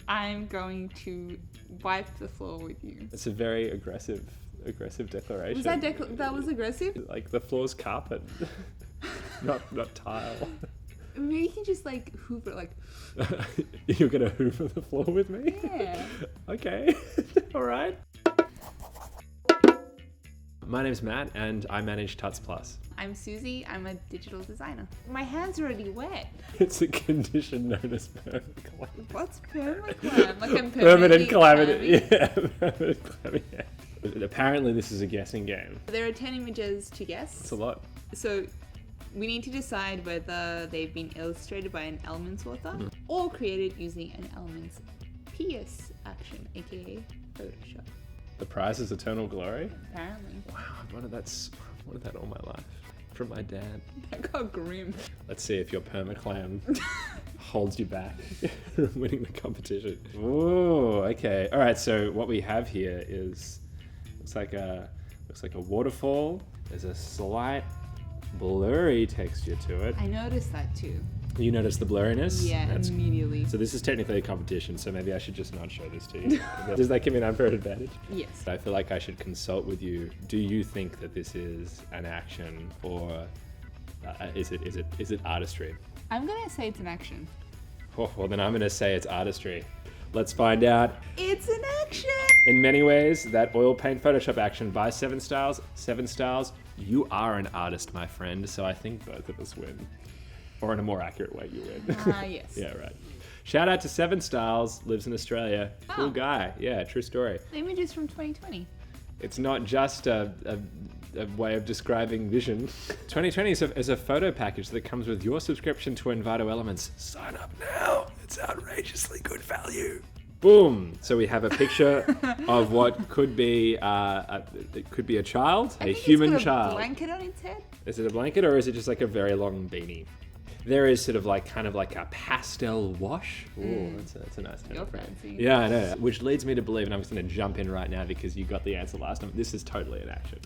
I'm going to wipe the floor with you. It's a very aggressive declaration. Was that was aggressive? Like the floor's carpet, not tile. Maybe you can just like hoover, like. You're gonna hoover the floor with me? Yeah. Okay. All right. My name's Matt, and I manage Tuts Plus. I'm Susie. I'm a digital designer. My hands are already wet. It's a condition known as permaclam. What's permaclam? Like I'm Permanent clammy. calamity. Yeah, permanent calamity. Yeah. Apparently, this is a guessing game. There are 10 images to guess. It's a lot. So we need to decide whether they've been illustrated by an Elements author or created using an Elements PS action, aka Photoshop. The prize is eternal glory. Apparently. Wow, I've wanted that all my life. From my dad. That got grim. Let's see if your permaclam holds you back from winning the competition. Ooh, okay. All right, so what we have here is looks like a waterfall. There's a slight blurry texture to it. I noticed that too. You notice the blurriness? Yeah, immediately. So this is technically a competition, so maybe I should just not show this to you. Does that give me an unfair advantage? Yes. I feel like I should consult with you. Do you think that this is an action, or is it artistry? I'm gonna say it's an action. Oh, well, then I'm gonna say it's artistry. Let's find out. It's an action! In many ways, that oil paint Photoshop action by 7 Styles. 7 Styles, you are an artist, my friend. So I think both of us win. Or in a more accurate way, you win. Yes. Yeah, right. Shout out to 7 Styles, lives in Australia. Cool guy. Yeah, true story. The image is from 2020. It's not just a way of describing vision. 2020 is a photo package that comes with your subscription to Envato Elements. Sign up now. It's outrageously good value. Boom. So we have a picture of what could be it could be a child, a human it's got child. A blanket on its head. Is it a blanket, or is it just like a very long beanie? There is sort of like kind of like a pastel wash. Ooh, that's a nice kind You're of thing. fancy. Yeah, I know. Which leads me to believe, and I'm just going to jump in right now because you got the answer last time. This is totally an action.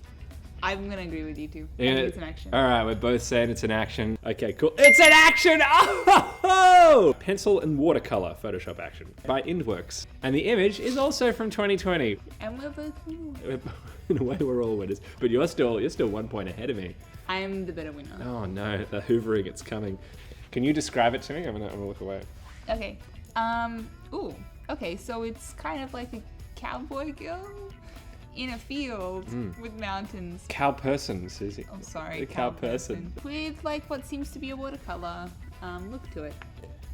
I'm gonna agree with you too. I Yeah. think it's an action. All right, we're both saying it's an action. Okay, cool. It's an action! Oh! Pencil and watercolor Photoshop action by Indworks. And the image is also from 2020. And we're both winners. In a way, we're all winners. But you're still 1 point ahead of me. I am the better winner. Oh no, the hoovering, it's coming. Can you describe it to me? I'm gonna look away. Okay. Ooh. Okay, so it's kind of like a cowboy girl in a field with mountains. Cow person, Susie. Oh, sorry. The cow person. With like what seems to be a watercolor look to it.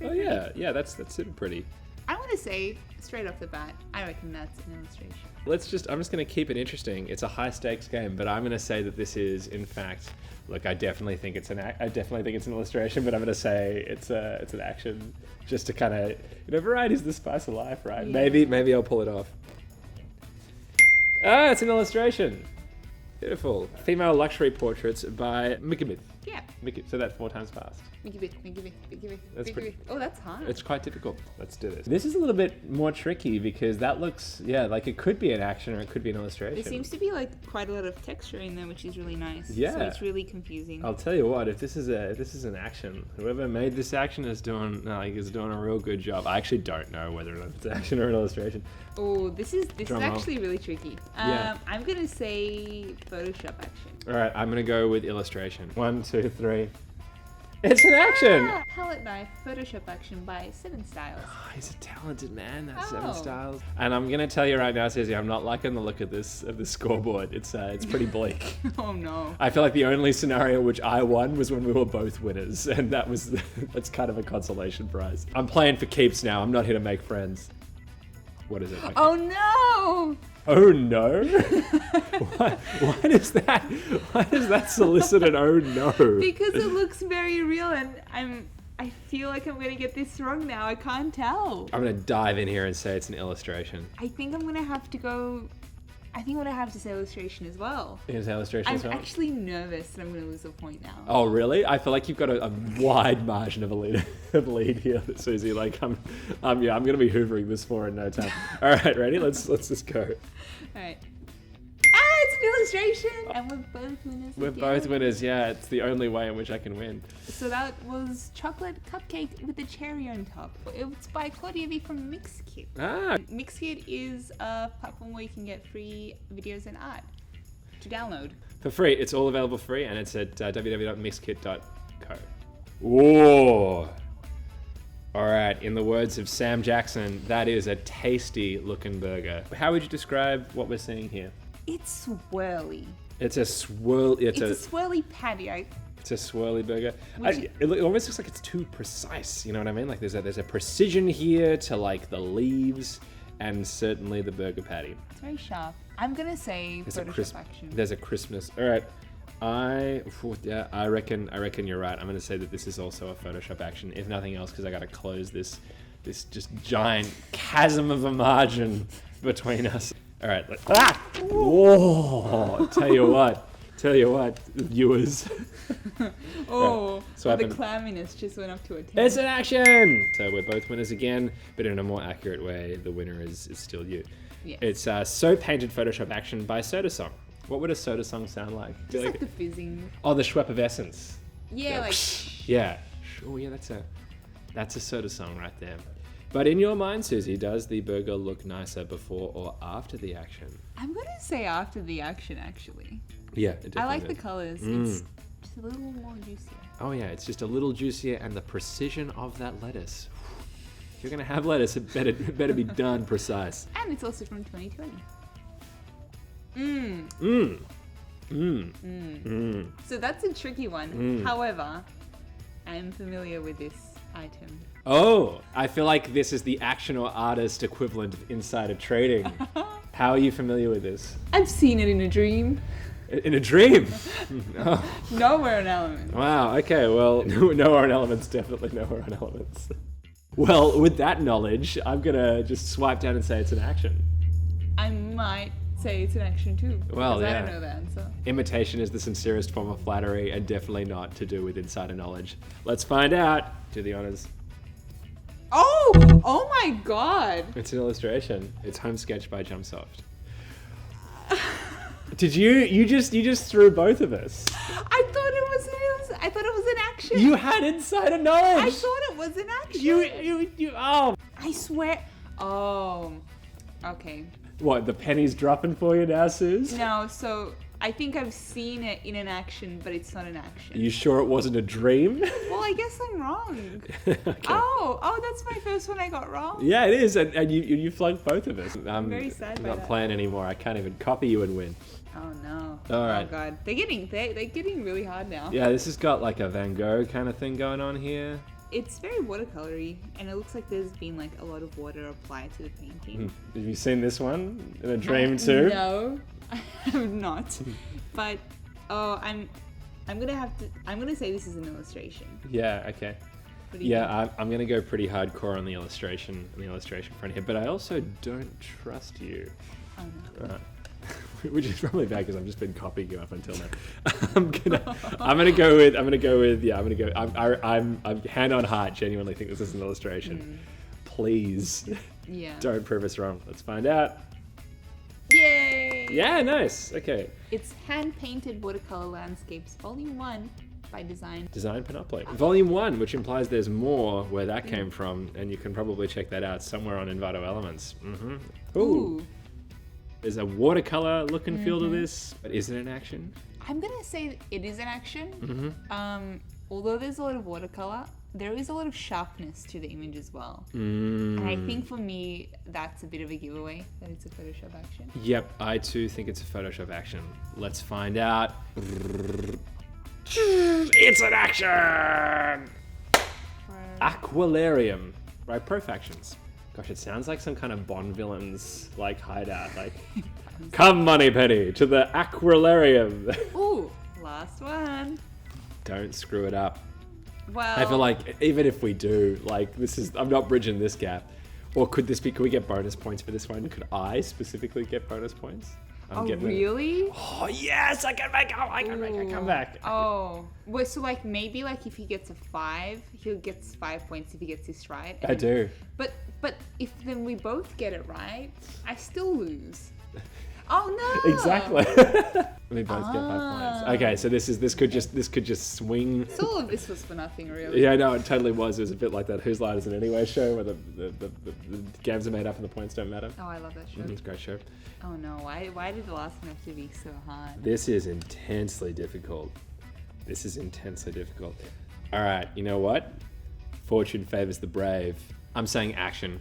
Oh yeah, that's super pretty. I want to say straight off the bat, I reckon that's an illustration. I'm just going to keep it interesting. It's a high stakes game, but I'm going to say that this is, in fact, look, I definitely think it's an illustration, but I'm going to say it's an action, just to kind of, variety's the spice of life, right? Yeah. Maybe I'll pull it off. Ah, it's an illustration. Beautiful. Female luxury portraits by Mikibit. Yeah. So that's 4 times fast. Make it. That's pretty- Oh, that's hard. It's quite difficult. Let's do this. This is a little bit more tricky because that looks, like it could be an action or it could be an illustration. There seems to be like quite a lot of texture in there, which is really nice. Yeah. So it's really confusing. I'll tell you what, if this is an action, whoever made this action is doing a real good job. I actually don't know whether or not it's action or an illustration. Oh, this is Drum roll. actually really tricky. Yeah. I'm gonna say Photoshop action. All right, I'm gonna go with illustration. 1, 2, 3. It's an action. Palette knife Photoshop action by 7 Styles. Oh, he's a talented man. That's 7 Oh. Styles. And I'm gonna tell you right now, Susie, I'm not liking the look of the scoreboard. It's pretty bleak. Oh no. I feel like the only scenario which I won was when we were both winners, and that's kind of a consolation prize. I'm playing for keeps now. I'm not here to make friends. What is it? Okay. Oh no! Oh no! Why does that solicit an oh no? Because it looks very real, and I feel like I'm gonna get this wrong now. I can't tell. I'm gonna dive in here and say it's an illustration. I think I'm gonna have to go. I think I'm gonna have to say illustration as well. It's an illustration I'm as well? actually nervous that I'm gonna lose a point now. Oh really? I feel like you've got a wide margin of lead here, Susie. Like I'm gonna be hoovering this for in no time. All right, ready? Let's just go. Alright. Ah, it's an illustration, and we're both winners. We're again. both winners, yeah. It's the only way in which I can win. So that was chocolate cupcake with a cherry on top. It's by Claudia V from Mixkit. Ah, Mixkit is a platform where you can get free videos and art to download. for free. It's all available free, and it's at www.mixkit.co. Whoa! All right, in the words of Sam Jackson, that is a tasty looking burger. How would you describe what we're seeing here? It's swirly. It's a swirl. It's a swirly patty. It's a swirly burger. Which- It almost looks like it's too precise. You know what I mean? Like there's a precision here to like the leaves and certainly the burger patty. It's very sharp. I'm gonna say Photoshop action. There's a crispness. All right. I reckon you're right. I'm gonna say that this is also a Photoshop action, if nothing else, because I gotta close this just giant chasm of a margin between us. All right. Whoa! Tell you what, viewers. Oh, So the clamminess just went up to a 10. It's an action. So we're both winners again, but in a more accurate way, the winner is still you. Yes. It's So Painted Photoshop Action by Soda Song. What would a Soda Song sound like? Just like the fizzing. Oh, the Schweppeffervescence. Yeah, like. Yeah. Oh, yeah, that's a Soda Song right there. But in your mind, Susie, does the burger look nicer before or after the action? I'm gonna say after the action, actually. Yeah, it definitely I like the does. colors. It's just a little more juicier. Oh yeah, it's just a little juicier, and the precision of that lettuce. If you're gonna have lettuce, it better be done precise. And it's also from 2020. So that's a tricky one. However, I'm familiar with this item. Oh, I feel like this is the action or artist equivalent of insider trading. How are you familiar with this? I've seen it in a dream. In a dream? Oh, Nowhere in Elements. wow, okay, well, Nowhere on Elements, definitely Nowhere on Elements. Well, with that knowledge, I'm gonna just swipe down and say it's an action. I might say it's an action too. Well, because yeah. I don't know the answer. Imitation is the sincerest form of flattery and definitely not to do with insider knowledge. Let's find out. Do the honors. Oh my god! It's an illustration. It's home sketch by Jumpsoft. Did you just threw both of us? I thought it was an action. You had insider knowledge. I thought it was an action. You oh. I swear. Oh. Okay. What, the penny's dropping for you now, Suze? No, so I think I've seen it in an action, but it's not an action. Are you sure it wasn't a dream? Well, I guess I'm wrong. Okay. Oh, that's my first one I got wrong. Yeah, it is, and you flunked both of us. I'm very sad by not that. playing anymore. I can't even copy you and win. Oh no. All right. Oh god, they're getting really hard now. Yeah, this has got like a Van Gogh kind of thing going on here. It's very watercolory, and it looks like there's been like a lot of water applied to the painting. Have you seen this one in a dream too? No, I have not. But I'm gonna say this is an illustration. Yeah. Okay. What do you think? Yeah, I'm gonna go pretty hardcore on the illustration front here, but I also don't trust you. Oh, no. Which is probably bad because I've just been copying you up until now. I'm gonna go with I'm hand on heart genuinely think this is an illustration. Please Yeah. don't prove us wrong. Let's find out. Yay! Yeah, nice. Okay. It's Hand Painted Watercolor Landscapes Volume 1 by Design. Design Panoply. Volume 1, which implies there's more where that came from, and you can probably check that out somewhere on Envato Elements. Ooh. There's a watercolor look and feel to this, but is it an action? I'm gonna say it is an action. Mm-hmm. Although there's a lot of watercolor, there is a lot of sharpness to the image as well. Mm. And I think for me, that's a bit of a giveaway that it's a Photoshop action. Yep, I too think it's a Photoshop action. Let's find out. It's an action! Aqualarium by Profactions. Gosh, it sounds like some kind of Bond villain's like hideout. Like, come Moneypenny to the Aqualarium. Ooh, last one. Don't screw it up. Well, I feel like even if we do, like I'm not bridging this gap. Or could we get bonus points for this one? Could I specifically get bonus points? I'm getting it. Really? Oh yes, I can make a comeback. Oh, well, so like maybe like if he gets a 5, he'll get 5 points if he gets this right. I do. But if then we both get it right, I still lose. Oh no! Exactly. We both get 5 points. Okay, so this could just swing. So all of this was for nothing, really. Yeah, no, it totally was. It was a bit like that Whose Line Is It Anyway show where the games are made up and the points don't matter. Oh, I love that show. It's a great show. Oh no, why did the last one have to be so hard? This is intensely difficult. All right, you know what? Fortune favors the brave. I'm saying action.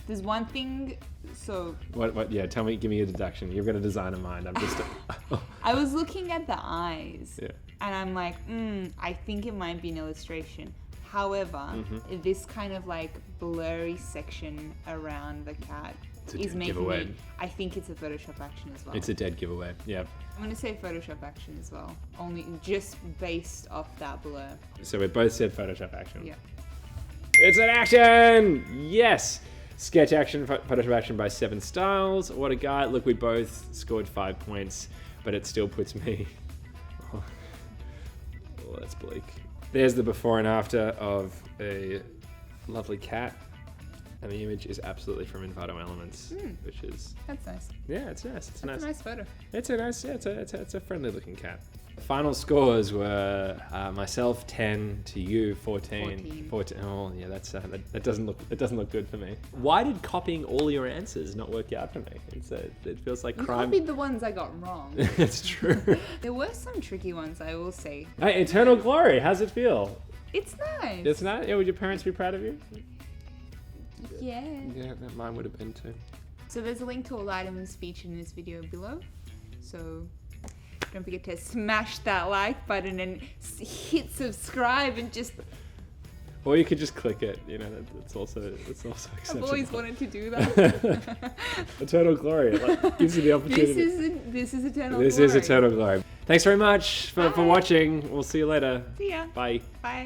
There's one thing, so... What, yeah, give me a deduction. You've got a design in mind. I'm just... I was looking at the eyes, Yeah. and I'm like, I think it might be an illustration. However, this kind of like blurry section around the cat a is dead making giveaway. me... I think it's a Photoshop action as well. It's a dead giveaway, yeah. I'm going to say Photoshop action as well, only just based off that blur. So we both said Photoshop action. Yeah. It's an action! Yes! Sketch action, Photoshop action by 7 Styles. What a guy. Look, we both scored 5 points, but it still puts me... Oh, that's bleak. There's the before and after of a lovely cat. And the image is absolutely from Envato Elements, which is... That's nice. Yeah, it's nice. It's That's a nice photo. It's a nice, yeah, it's a friendly looking cat. Final scores were myself 10 to you 14. 14. Oh yeah, that doesn't look good for me. Why did copying all your answers not work out for me? It feels like You crime. copied the ones I got wrong. It's true. There were some tricky ones, I will say. Hey, Eternal Glory, how's it feel? It's nice. It's not. Yeah, would your parents be proud of you? Yeah. Yeah, mine would have been too. So there's a link to all the items featured in this video below. So don't forget to smash that like button and hit subscribe and just... Or you could just click it. You know, it's also acceptable. I've always wanted to do that. Eternal Glory. It gives you the opportunity. This is Eternal This Glory. is Eternal Glory. Thanks very much for watching. We'll see you later. See ya. Bye. Bye.